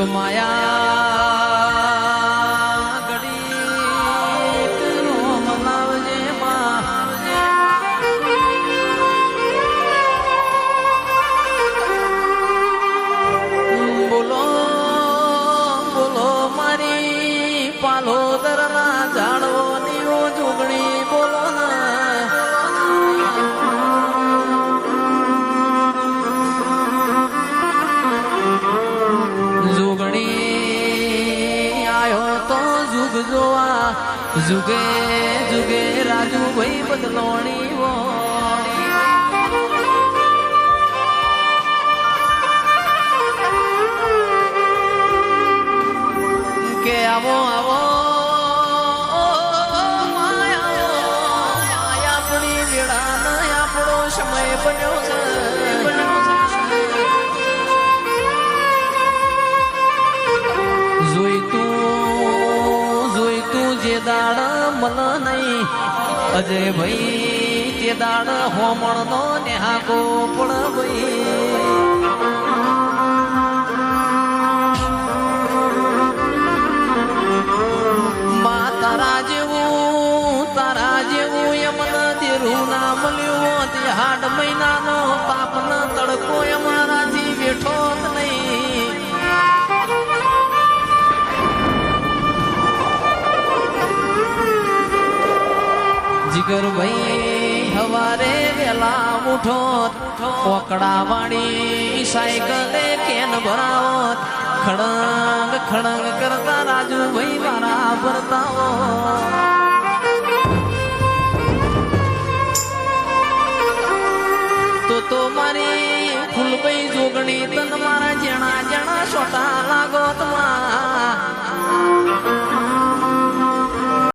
માયા ઘડી રોમ લાવજે માં બોલો બોલો મારી પાલોદર ના ઝાડવો ની જોગણી બોલો जुगे जुगे राजू भाई बदलोनी वो के आवो आवो माया अपनी वेड़ा न आपणो समय बन्यो जे दाड़ मन नहीं अजय भाई जे दाड़ होमण नो नेहा को पण भाई मां तारा जेवू यमन देरू ना मल्यो ते हाड महीना नो तापन तड़को यमारा जी बेठो नहीं जिगर भाई हवारे वेला उठो पोकड़ा वाणी साइकिल केन भरावत खड़ंग खड़ंग करता राजू भाई मारा भरताओ तो मारी फूल भाई जोगणी तन मारा जना जना छोटा लागो तुम्हारा